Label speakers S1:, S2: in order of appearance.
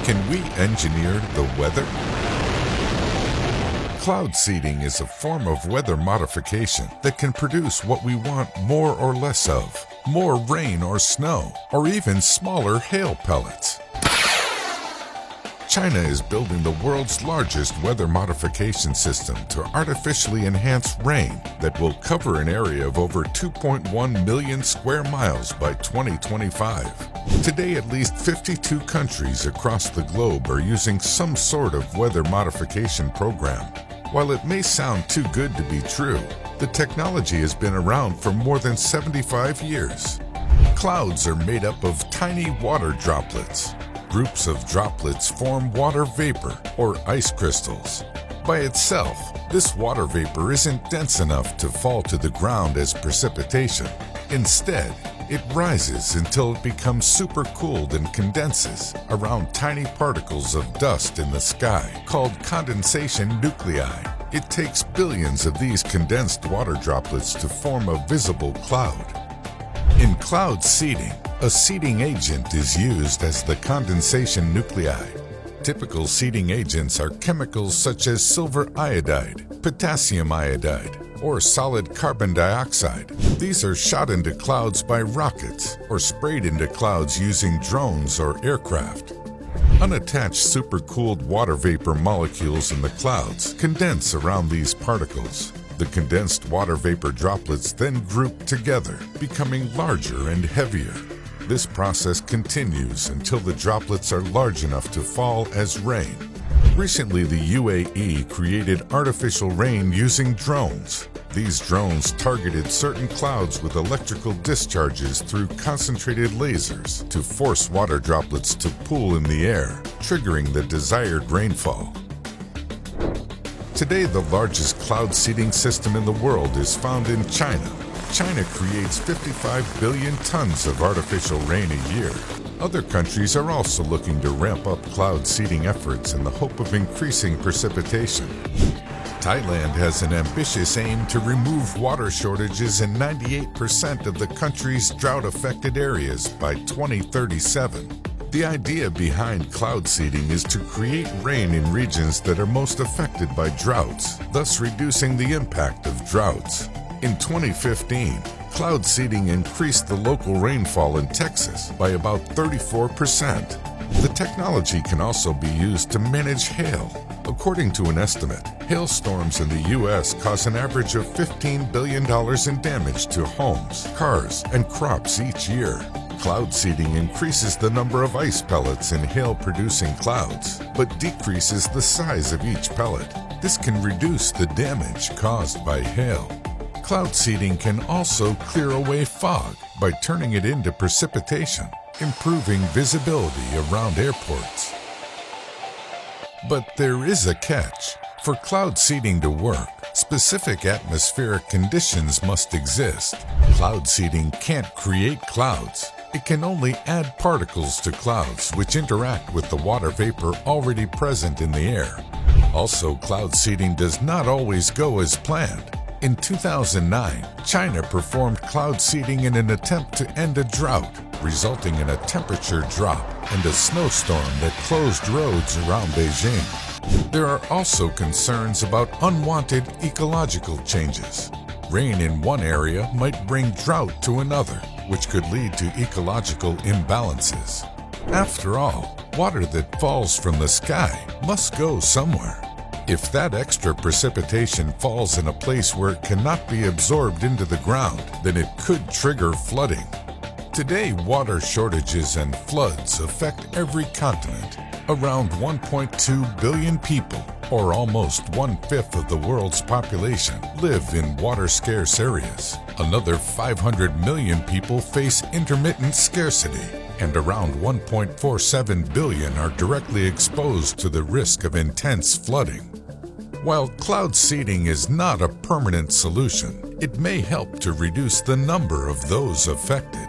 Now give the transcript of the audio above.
S1: Can we engineer the weather? Cloud seeding is a form of weather modification that can produce what we want more or less of, more rain or snow, or even smaller hail pellets. China is building the world's largest weather modification system to artificially enhance rain that will cover an area of over 2.1 million square miles by 2025. Today, at least 52 countries across the globe are using some sort of weather modification program. While it may sound too good to be true, the technology has been around for more than 75 years. Clouds are made up of tiny water droplets. Groups of droplets form water vapor, or ice crystals. By itself, this water vapor isn't dense enough to fall to the ground as precipitation. Instead, it rises until it becomes supercooled and condenses around tiny particles of dust in the sky, called condensation nuclei. It takes billions of these condensed water droplets to form a visible cloud. In cloud seeding, a seeding agent is used as the condensation nuclei. Typical seeding agents are chemicals such as silver iodide, potassium iodide, or solid carbon dioxide. These are shot into clouds by rockets or sprayed into clouds using drones or aircraft. Unattached supercooled water vapor molecules in the clouds condense around these particles. The condensed water vapor droplets then group together, becoming larger and heavier. This process continues until the droplets are large enough to fall as rain. Recently, the UAE created artificial rain using drones. These drones targeted certain clouds with electrical discharges through concentrated lasers to force water droplets to pool in the air, triggering the desired rainfall. Today, the largest cloud seeding system in the world is found in China. China creates 55 billion tons of artificial rain a year. Other countries are also looking to ramp up cloud seeding efforts in the hope of increasing precipitation. Thailand has an ambitious aim to remove water shortages in 98% of the country's drought-affected areas by 2037. The idea behind cloud seeding is to create rain in regions that are most affected by droughts, thus reducing the impact of droughts. In 2015, cloud seeding increased the local rainfall in Texas by about 34%. The technology can also be used to manage hail. According to an estimate, hailstorms in the U.S. cause an average of $15 billion in damage to homes, cars, and crops each year. Cloud seeding increases the number of ice pellets in hail-producing clouds, but decreases the size of each pellet. This can reduce the damage caused by hail. Cloud seeding can also clear away fog by turning it into precipitation, improving visibility around airports. But there is a catch. For cloud seeding to work, specific atmospheric conditions must exist. Cloud seeding can't create clouds. It can only add particles to clouds which interact with the water vapor already present in the air. Also, cloud seeding does not always go as planned. In 2009, China performed cloud seeding in an attempt to end a drought, resulting in a temperature drop and a snowstorm that closed roads around Beijing. There are also concerns about unwanted ecological changes. Rain in one area might bring drought to another, which could lead to ecological imbalances. After all, water that falls from the sky must go somewhere. If that extra precipitation falls in a place where it cannot be absorbed into the ground, then it could trigger flooding. Today, water shortages and floods affect every continent. Around 1.2 billion people, or almost 1/5 of the world's population, live in water-scarce areas. Another 500 million people face intermittent scarcity, and around 1.47 billion are directly exposed to the risk of intense flooding. While cloud seeding is not a permanent solution, it may help to reduce the number of those affected.